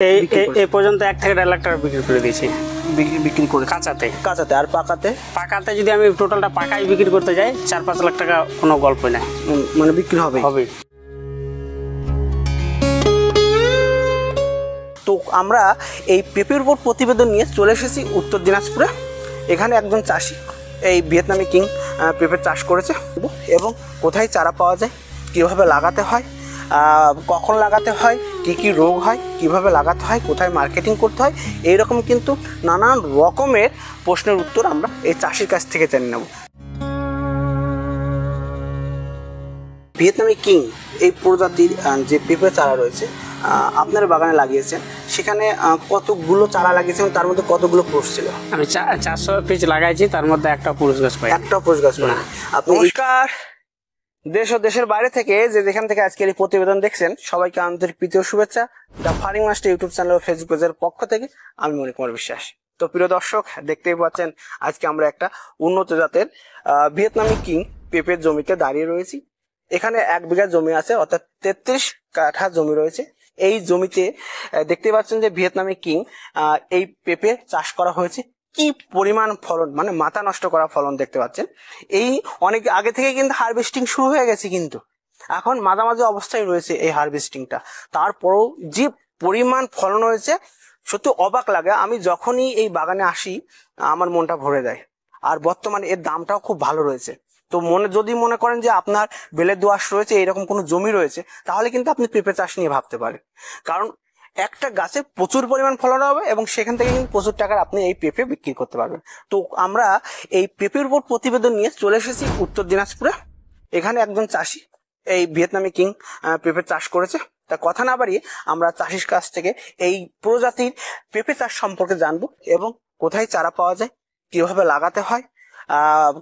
এই পর্যন্ত 1 থেকে 1.5 লাখ টাকা বিক্রি করে দিয়েছি। বিক্রি করে কাঁচাতে আর পাকাতে যদি আমি টোটালটা পাকাই বিক্রি করতে যাই 4-5 লাখ টাকা কোনো গল্প নাই, মানে বিক্রি হবে। তো আমরা এই পেঁপের উপর প্রতিবেদন নিয়ে চলে এসেছি উত্তর দিনাজপুরে। এখানে একজন চাষি এই ভিয়েতনামি কিং পেঁপের চাষ করেছে এবং কোথায় চারা পাওয়া যায়, কীভাবে লাগাতে হয়, কখন লাগাতে হয়, কি কি রোগ হয়, কিভাবে লাগাতে হয়, কোথায় মার্কেটিং করতে হয়, এইরকম কিন্তু নানান রকমের প্রশ্নের উত্তর আমরা এই চাষির কাছ থেকে জেনে নেব। ভিয়েতনামি কিং এই প্রজাতির যে পেঁপে চারা রয়েছে আপনার বাগানে লাগিয়েছেন, সেখানে কতগুলো চারা লাগিয়েছেন, তার মধ্যে কতগুলো পুরুষ ছিল? আমি 400 পিস লাগাইছি, তার মধ্যে একটা পুরুষ গাছ পাই। আপনি নমস্কার, দেশ ও দেশের বাইরে থেকে যেখান থেকে আজকের এই প্রতিবেদন দেখছেন, সবাইকে আন্তরিক প্রীতি ও শুভেচ্ছা। The farming master YouTube channel ও ফেসবুক পেজের পক্ষ থেকে আমি মণিকুমার বিশ্বাস। তো প্রিয় দর্শক, দেখতেই পাচ্ছেন আজকে আমরা একটা উন্নত জাতের ভিয়েতনামি কিং পেঁপের জমিতে দাঁড়িয়ে রয়েছি। এখানে 1 বিঘা জমি আছে, অর্থাৎ 33 কাঠা জমি রয়েছে। এই জমিতে দেখতে পাচ্ছেন যে ভিয়েতনামি কিং এই পেঁপে চাষ করা হয়েছে। কি পরিমাণ ফলন, মানে মাথা নষ্ট করা ফলন দেখতে পাচ্ছেন। এই অনেক আগে থেকে কিন্তু হারভেস্টিং শুরু হয়ে গেছে, কিন্তু এখন মাঝামাঝি অবস্থায় রয়েছে এই হারভেস্টিংটা। তারপরেও যে পরিমাণ ফলন হয়েছে সত্যি অবাক লাগে। আমি যখনই এই বাগানে আসি আমার মনটা ভরে যায়। আর বর্তমানে এর দামটাও খুব ভালো রয়েছে। তো যদি মনে করেন যে আপনার বেলে দোআঁশ রয়েছে, এরকম কোনো জমি রয়েছে, তাহলে কিন্তু আপনি পেঁপে চাষ নিয়ে ভাবতে পারেন। কারণ একটা গাছে প্রচুর পরিমাণ ফলন হবে এবং সেখান থেকে কিন্তু প্রচুর টাকার আপনি এই পেঁপে বিক্রি করতে পারবেন। তো আমরা এই পেঁপের উপর প্রতিবেদন নিয়ে চলে এসেছি উত্তর দিনাজপুরে। এখানে একজন চাষি এই ভিয়েতনামি কিং পেঁপে চাষ করেছে। তা কথা না বাড়িয়ে আমরা চাষির কাছ থেকে এই প্রজাতির পেঁপে চাষ সম্পর্কে জানবো এবং কোথায় চারা পাওয়া যায়, কিভাবে লাগাতে হয়,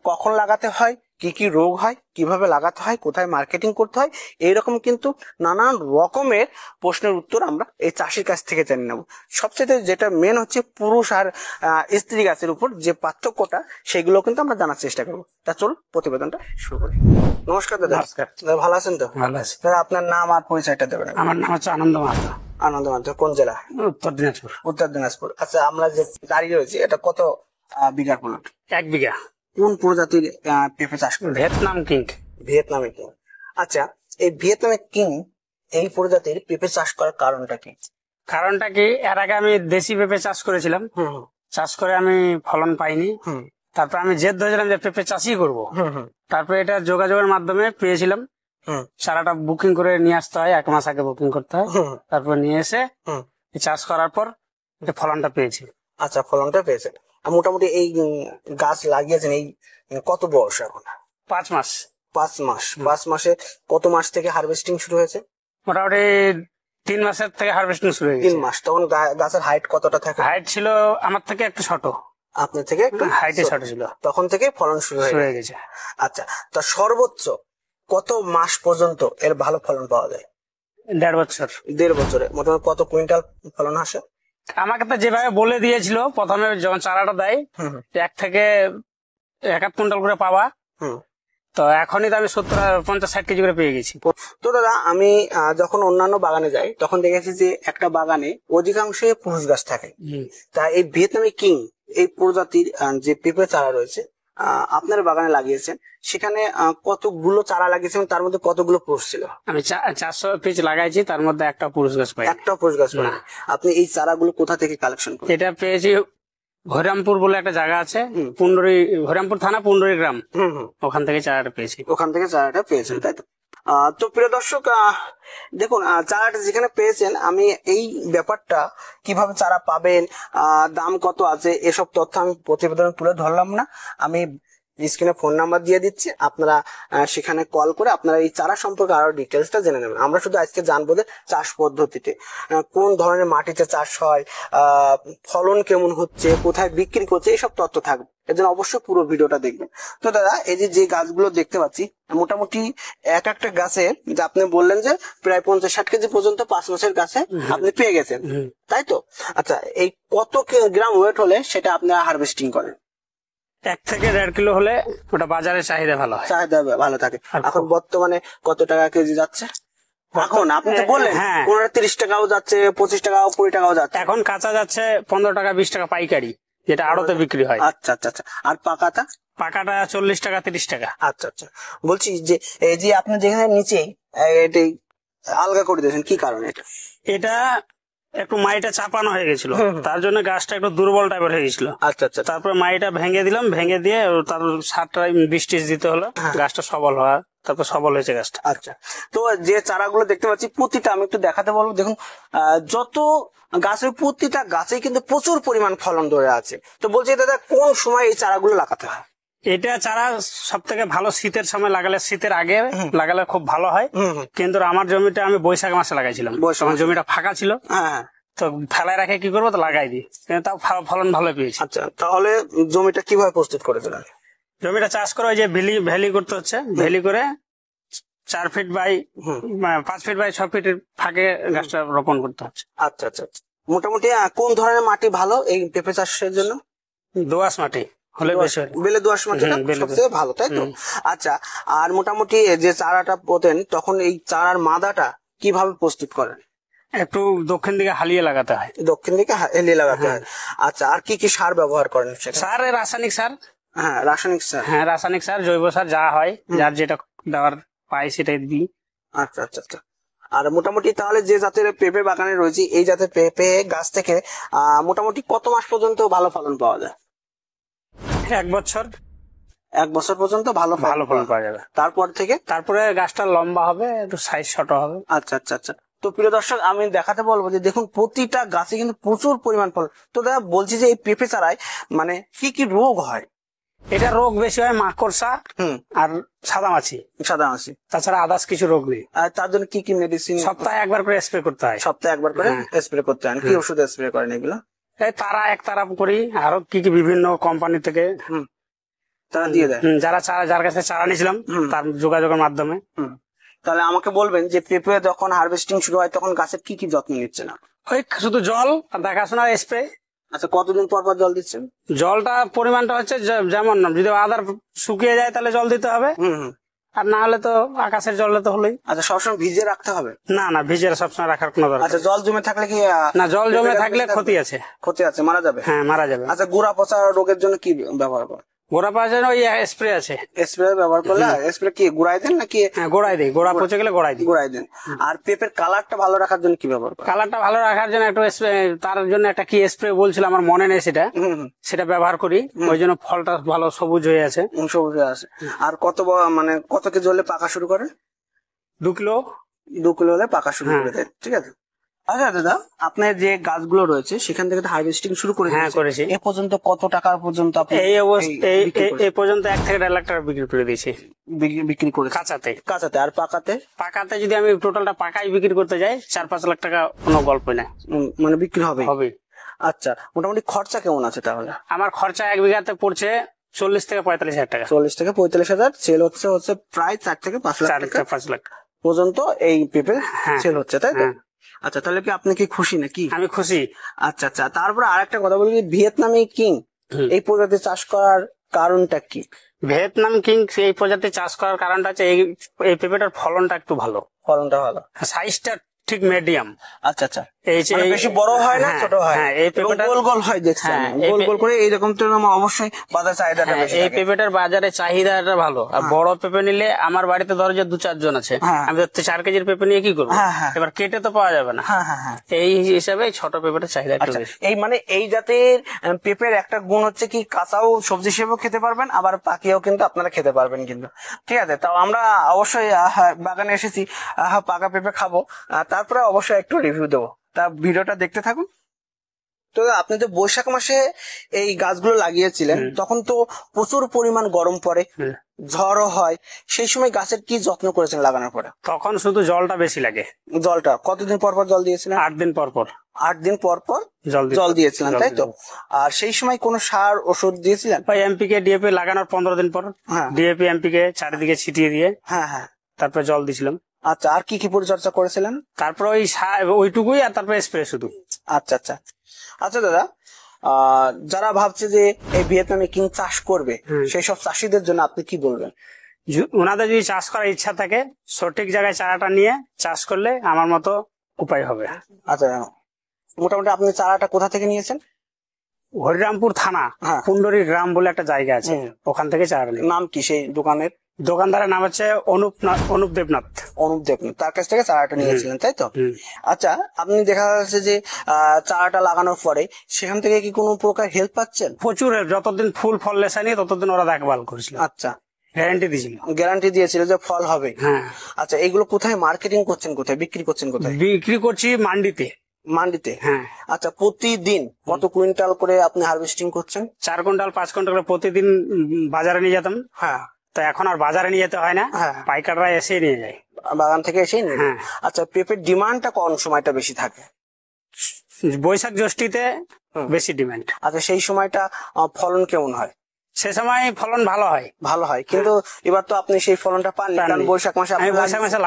কখন লাগাতে হয়, কি কি রোগ হয়, কিভাবে লাগাতে হয়, কোথায় মার্কেটিং করতে হয়, এইরকম কিন্তু নানান রকমের প্রশ্নের উত্তর আমরা এই চাষির কাছ থেকে জেনে নেব। সবচেয়ে যেটা মেন হচ্ছে পুরুষ আর স্ত্রী গাছের উপর যে পার্থক্যটা, সেগুলো কিন্তু আমরা জানার চেষ্টা করবো। তা চলুন প্রতিবেদনটা শুরু করি। নমস্কার দাদা। নমস্কার দাদা, ভালো আছেন তো? ভালো আছি দাদা, আপনার নাম আর পরিচয়টা দেবেন? আমার নাম হচ্ছে আনন্দ মাহাতো। আনন্দ মাহাতো, কোন জেলা? উত্তর দিনাজপুর। উত্তর দিনাজপুর। আচ্ছা, আমরা যে দাঁড়িয়ে রয়েছি এটা কত বিঘার প্লট? 1 বিঘা। কোন প্রজাতির পেঁপে চাষ করেন? Vietnam king. ভিয়েতনামি কিং। আচ্ছা, এই ভিয়েতনামি কিং এই প্রজাতির পেঁপে চাষ করার কারণটা কি? কারণটা কি, এর আগে আমি দেশি পেঁপে চাষ করেছিলাম, চাষ করে আমি ফলন পাইনি। তারপর আমি জেদ ধরেছিলাম যে পেঁপে চাষই করবো। তারপরে এটা যোগাযোগের মাধ্যমে পেয়েছিলাম। সারাটা বুকিং করে নিয়ে আসতে হয়, 1 মাস আগে বুকিং করতে হয়। তারপর নিয়ে এসে চাষ করার পর ফলনটা পেয়েছি। আচ্ছা, ফলনটা পেয়েছেন। মোটামুটি এই গাছ লাগিয়েছেন এই কত বয়স এখন? 5 মাস। 5 মাস। 5 মাসে কত মাস থেকে হারভেস্টিং শুরু হয়েছে? মোটামুটি 3 মাসের থেকে হারভেস্টিং শুরু হয়েছে। 3 মাস। তখন গাছের হাইট কতটা থাকে? হাইট ছিল আমার থেকে একটু ছোট। আপনার থেকে একটু হাইটে ছোট ছিল। তখন থেকে ফলন শুরু হয়ে গেছে। আচ্ছা, তো সর্বোচ্চ কত মাস পর্যন্ত এর ভালো ফলন পাওয়া যায়? 1.5 বছর। 1.5 বছরে মোটামুটি কত কুইন্টাল ফলন আসে? আমাকে তো যেভাবে বলে দিয়েছিল প্রথমে যখন চারাটা দেয়, 1 থেকে 1.5 কুইন্টাল করে পাওয়া। তো এখনই তো আমি 70-50-60 কেজি করে পেয়ে গেছি। তো দাদা, আমি যখন অন্যান্য বাগানে যাই তখন দেখেছি যে একটা বাগানে অধিকাংশই পুরুষ গাছ থাকে। তা এই ভিয়েতনামি কিং এই প্রজাতির যে পেঁপে চারা রয়েছে আপনার বাগানে লাগিয়েছেন, সেখানে কতগুলো চারা লাগিয়েছেন, তার মধ্যে কতগুলো পুরুষ ছিল? আমি 400 পিস লাগাইছি, তার মধ্যে একটা পুরুষ গাছ পাই। একটা পুরুষ গাছ পাই। আপনি এই চারাগুলো কোথা থেকে কালেকশন করেন? এটা পেয়েছি হরিরামপুর বলে একটা জায়গা আছে, হরিরামপুর থানা, পুন্ডরি গ্রাম, ওখান থেকে চারাটা পেয়েছি। ওখান থেকে চারাটা পেয়েছেন, তাই তো? তো প্রিয় দর্শক, দেখুন চারাটা যেখানে পেয়েছেন, আমি এই ব্যাপারটা কিভাবে চারা পাবেন, দাম কত আছে, এসব তথ্য আমি প্রতিবেদন তুলে ধরলাম না। আমি স্ক্রিনে ফোন নাম্বার দিয়ে দিচ্ছি, আপনারা সেখানে কল করে আপনারা এই চারা সম্পর্কে আরো ডিটেলসটা জেনে নেবেন। আমরা শুধু আজকে জানবো যে চাষ পদ্ধতিতে কোন ধরনের মাটিতে চাষ হয়, ফলন কেমন হচ্ছে, কোথায় বিক্রি করছে, এইসব তথ্য থাকবে। এর জন্য অবশ্যই পুরো ভিডিওটা দেখবেন। তো দাদা, এই যে গাছগুলো দেখতে পাচ্ছি, মোটামুটি একটা গাছে যে আপনি বললেন যে প্রায় 50-60 কেজি পর্যন্ত 5 মাসের গাছে আপনি পেয়ে গেছেন, তাই তো? আচ্ছা, এই কত গ্রাম ওয়েট হলে সেটা আপনি হারভেস্টিং করেন? 1 থেকে 1.5 কিলো হলে ওটা বাজারে চাহিদা ভালো হয়, চাহিদা ভালো থাকে। এখন বর্তমানে কত টাকা কেজি যাচ্ছে? এখন আপনি তো বললেন হ্যাঁ 15-30 টাকাও যাচ্ছে, 25 টাকাও 20 টাকাও যাচ্ছে। এখন কাঁচা যাচ্ছে 15 টাকা 20 টাকা পাইকারি, যেটা আড়তে বিক্রি হয়। আচ্ছা আচ্ছা আচ্ছা। আর পাকাটা? পাকাটা 40 টাকা 30 টাকা। আচ্ছা আচ্ছা। বলছি যে এই যে আপনি যেখানে নিচে এটাই আলগা করে দিয়েছেন, কি কারণে এটা? এটা একটু মাইটা চাপানো হয়ে গেছিল, তার জন্য গাছটা একটু দুর্বল টাইপের হয়ে গেছিল। আচ্ছা আচ্ছা। তারপরে মাইটা ভেঙে দিলাম, ভেঙে দিয়ে তার সারটা বৃষ্টি দিতে হলো, গাছটা সবল হওয়া, তারপর সবল হয়েছে গাছটা। আচ্ছা। তো যে চারাগুলো দেখতে পাচ্ছি প্রতিটা আমি একটু দেখাতে বলবো। দেখুন যত গাছের প্রতিটা গাছে কিন্তু প্রচুর পরিমাণ ফলন ধরে আছে। তো বলছি দাদা কোন সময় এই চারাগুলো লাগাতে হয়? এটা চারা সব থেকে ভালো শীতের সময় লাগালে, শীতের আগে লাগালে খুব ভালো হয়। কিন্তু আমার জমিটা আমি বৈশাখ মাসে লাগাইছিলাম, আমার জমিটা ফাঁকা ছিল, তো ফেলায় রাখে কি করবো, তো লাগাই দিই, তাও ফলন ভালো পেয়েছি। আচ্ছা, তাহলে জমিটা কিভাবে প্রস্তুত করে দিলেন? জমিটা চাষ করে ওই যে ভ্যালি করতে হচ্ছে, ভ্যালি করে 4 ফিট বাই 5 ফিট বাই 6 ফিটের ফাঁকে গাছটা রোপণ করতে হচ্ছে। আচ্ছা আচ্ছা আচ্ছা। মোটামুটি কোন ধরনের মাটি ভালো এই পেঁপে চাষের জন্য? দোআঁশ মাটি হলে বেশি, বেলে দোআঁশ মাটিটা সবচেয়ে ভালো, তাই তো? আচ্ছা, আর মোটামুটি যে চারাটা পোতেন তখন এই চারার মাদাটা কিভাবে প্রস্তুত করেন? একটু দক্ষিণ দিকে হালিয়ে লাগাতে হয়। দক্ষিণ দিকে হেলিয়ে লাগাতে হয়। আচ্ছা, আর কি কি সার ব্যবহার করেন? সার রাসায়নিক সার। হ্যাঁ, রাসায়নিক সার। হ্যাঁ, রাসায়নিক সার, জৈব সার যা হয়, যার যেটা দেওয়ার পাই সেটাই দিই। আচ্ছা আচ্ছা আচ্ছা। আর মোটামুটি তাহলে যে জাতের পেঁপে বাগানে রয়েছে, এই জাতের পেঁপে গাছ থেকে মোটামুটি কত মাস পর্যন্ত ভালো ফলন পাওয়া যায়? 1 বছর। 1 বছর পর্যন্ত ভালো ফলন পাওয়া যাবে। তারপর থেকে তারপরে গাছটা লম্বা হবে, একটু সাইজ ছোট হবে। আচ্ছা আচ্ছা আচ্ছা। তো প্রিয় দর্শক, আমি দেখাতে বলবো যে দেখুন প্রতিটা গাছে কিন্তু প্রচুর পরিমাণ ফল। তো দাদা বলছি যে এই পেঁপে চারায় মানে কি কি রোগ হয়? এটা রোগ বেশি হয় মাকড়সা আর সাদামাছি। তাছাড়া আদার্স কিছু রোগ নেই। আর তার জন্য কি কি মেডিসিন? সপ্তাহে 1 বার করে স্প্রে করতে হয়। সপ্তাহে 1 বার করে স্প্রে করতে হয়। কি ওষুধ স্প্রে করেন এগুলো? এই তারা করি, আরো কি কি বিভিন্ন কোম্পানি থেকে তারা দিয়ে দেয়। যার কাছে চারা নিয়েছিলাম তার যোগাযোগের মাধ্যমে। তাহলে আমাকে বলবেন যে পেঁপে যখন হারভেস্টিং শুরু হয় তখন গাছের কি কি যত্ন নিচ্ছেন? ওই শুধু জল আর দেখাশোনা, স্প্রে। আচ্ছা, কতদিন পর পর জল দিচ্ছেন? জলটা পরিমাণটা হচ্ছে যেমন, যদি আদার শুকিয়ে যায় তাহলে জল দিতে হবে, আর না হলে তো আকাশের জলে তো হলোই। আচ্ছা, সবসময় ভিজে রাখতে হবে? না, ভিজে সবসময় রাখার কোনো দরকার। আচ্ছা, জল জমে থাকলে কি? না, জল জমে থাকলে ক্ষতি আছে, মারা যাবে। হ্যাঁ, মারা যাবে। আচ্ছা, গোড়া পচা রোগের জন্য কি ব্যবহার করেন? গোড়া পচার জন্য ওই স্প্রে আছে। স্প্রে ব্যবহার করলে স্প্রে কি গোড়ায় দেন নাকি? হ্যাঁ, গোড়ায় দিই, গোড়া পচে গেলে গোড়ায় দেন। আর পেঁপের কালারটা ভালো রাখার জন্য কি ব্যবহার করেন? কালারটা ভালো রাখার জন্য একটু তার জন্য একটা কি স্প্রে বলছিল, আমার মনে নেই সেটা ব্যবহার করি, ওই জন্য ফলটা ভালো সবুজ হয়ে আছে। আর মানে কত কেজি হলে পাকা শুরু করে? 2 কিলো। 2 কিলো হলে পাকা শুরু করে দেয়, ঠিক আছে। আচ্ছা দাদা, আপনার যে গাছগুলো রয়েছে সেখান থেকে তো হারভেস্টিং শুরু করে? হ্যাঁ, করেছি। এ পর্যন্ত কত টাকা পর্যন্ত আপনি এই পর্যন্ত 1 থেকে 1.5 লাখ টাকা বিক্রি করে দিয়েছি। বিক্রি করে কাঁচাতে? আর পাকাতে যদি আমি টোটালটা পাকাই বিক্রি করতে যাই 4-5 লাখ টাকা কোনো গল্প না, মানে বিক্রি হবে। আচ্ছা, মোটামুটি খরচা কেমন আছে তাহলে? আমার খরচা 1 বিঘাতে পড়ছে 40 থেকে 45 হাজার টাকা। 40 থেকে 45 হাজার। সেল হচ্ছে প্রায় 4 থেকে 5 লাখ টাকা, 5 লাখ পর্যন্ত এই পেঁপে সেল হচ্ছে, তাই তো? আচ্ছা, তাহলে কি আপনি কি খুশি নাকি? আমি খুশি। আচ্ছা আচ্ছা। তারপরে আরেকটা কথা বলি, ভিয়েতনামি কিং এই প্রজাতি চাষ করার কারণটা কি? ভিয়েতনাম কিং এই প্রজাতি চাষ করার কারণটা হচ্ছে এই পেঁপেটার ফলনটা একটু ভালো। সাইজটা ঠিক মিডিয়াম। আচ্ছা আচ্ছা। বেশি বড় হয় না, ছোট হয়, এই পেঁপেটা গোল গোল হয় দেখছেন, গোল গোল করে এইরকম। তো অবশ্যই বাজার চাহিদাটা বেশি। এই পেঁপেটার বাজারে চাহিদাটা ভালো। আর বড় পেঁপে নিলে আমার বাড়িতে ধরো যে 2-4 জন আছে, আমি 4 কেজির পেঁপে নিয়ে কি করবো? এবার কেটে তো পাওয়া যাবে না, এই হিসাবে ছোট পেঁপেটার চাহিদা একটু বেশি। এই জাতের পেঁপের একটা গুণ হচ্ছে কি, কাঁচাও সবজি হিসেবেও খেতে পারবেন, আবার পাকিয়েও কিন্তু আপনারা খেতে পারবেন কিন্তু, ঠিক আছে। তাও আমরা অবশ্যই বাগানে এসেছি, পাকা পেঁপে খাবো, তারপরে অবশ্যই একটু রিভিউ দেবো। তা ভিডিওটা দেখতে থাকুন। তো আপনি তো বৈশাখ মাসে এই গাছগুলো লাগিয়েছিলেন, তখন তো প্রচুর পরিমাণ গরম পড়ে, ঝড়ও হয়, সেই সময় গাছের কি যত্ন করেছেন লাগানোর পরে? তখন শুধু জলটা বেশি লাগে। জলটা কতদিন পর পর জল দিয়েছিলেন? 8 দিন পর পর। 8 দিন পর পর জল দিয়েছিলেন, তাই তো? আর সেই সময় কোন সার ওষুধ দিয়েছিলেন? এমপিকে ডিএপি লাগানোর 15 দিন পর ডিএপি এমপিকে চারিদিকে ছিটিয়ে দিয়ে তারপর জল দিছিলাম। আচ্ছা, আর কি কি পরিচর্যা করেছিলেন? তারপর ওইটুকুই, আর তারপরে স্প্রে শুধু। আচ্ছা আচ্ছা আচ্ছা। দাদা, যারা ভাবছে যে এই ভিয়েতনামি কিং চাষ করবে, সেই সব চাষীদের জন্য আপনি কি বলবেন? ওনাদের যদি চাষ করার ইচ্ছা থাকে সঠিক জায়গায় চারাটা নিয়ে চাষ করলে আমার মতো উপায় হবে। আচ্ছা, মোটামুটি আপনি চারাটা কোথা থেকে নিয়েছেন? হরিরামপুর থানা পুন্ডরি গ্রাম বলে একটা জায়গা আছে, ওখান থেকে চারা নিই। নাম কি সেই দোকানের? দোকানদারের নাম হচ্ছে অনুপ দেবনাথ। অনুপ দেবনাথ, তার কাছ থেকে চারাটা নিয়েছিলেন তাই তো? আচ্ছা, আপনি দেখা যাচ্ছে যে চারাটা লাগানোর পরে সেখান থেকে কি কোনো প্রকার হেল্প পাচ্ছেন? প্রচুর হেল্প, যতদিন ফুল ফল লেসায়নি ততদিন ওরা দেখভাল করেছিল। আচ্ছা, গ্যারান্টি দিয়েছিল। গ্যারান্টি দিয়েছিল যে ফল হবে। হ্যাঁ। আচ্ছা, এগুলো কোথায় মার্কেটিং করছেন, কোথায় বিক্রি করছেন? কোথায় বিক্রি করছি? মান্ডিতে। মান্ডিতে? হ্যাঁ। আচ্ছা, প্রতিদিন কত কুইন্টাল করে আপনি হারভেস্টিং করছেন? 4 কুইন্টাল 5 কুইন্টাল করে প্রতিদিন বাজারে নিয়ে যেতাম। হ্যাঁ। তো এখন আর বাজারে নিয়ে যেতে হয় না, পাইকাররা এসে নিয়ে যায়, বাগান থেকে এসেই নিয়ে যায়। আচ্ছা, পেঁপের ডিমান্ডটা কোন সময়টা বেশি থাকে? বৈশাখ জ্যৈষ্ঠীতে বেশি ডিমান্ড। আচ্ছা, সেই সময়টা ফলন কেমন হয়? সে সময় ফলন ভালো হয়। ভালো হয়, কিন্তু এবার তো আপনি সেই ফলনটা পাননি, কারণ বৈশাখ মাসে আপনি বৈশাখ মাসে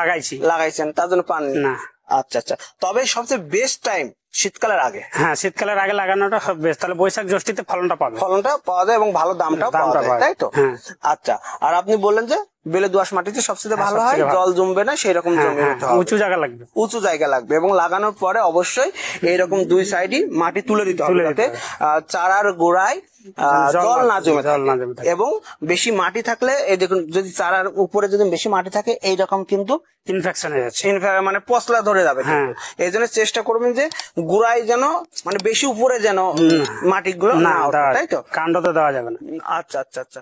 লাগাইছেন, তার জন্য পাননি না। আচ্ছা আচ্ছা, তবে সবচেয়ে বেস্ট টাইম শীতকালের আগে। হ্যাঁ, শীতকালের আগে লাগানোটা সব বেস্ট, তাহলে বৈশাখ জ্যৈষ্ঠীতে ফলনটা পাওয়া যায় এবং ভালো দামটাও পাওয়া যায়, তাই তো? আচ্ছা, আর আপনি বললেন যে বেলে দোআঁশ মাটিতে সবচেয়ে ভালো হয়, জল জমবে না সেই রকম জমি হতে হবে, উঁচু জায়গা লাগবে, উঁচু জায়গা লাগবে, এবং লাগানোর পরে অবশ্যই এইরকম দুই সাইডই মাটি তুলে দিতে হবে যাতে চারার গোড়ায় জল না জমে থাকে। এবং বেশি মাটি থাকলে, এই দেখুন, যদি চারার উপরে যদি বেশি মাটি থাকে এইরকম কিন্তু ইনফেকশন হয়ে যাচ্ছে, মানে পচলা ধরে যাবে। এই জন্য চেষ্টা করবেন যে গোড়ায় যেন, মানে বেশি উপরে যেন মাটিগুলো না, তাই তো? কাণ্ডতে দেওয়া যাবে না। আচ্ছা আচ্ছা আচ্ছা।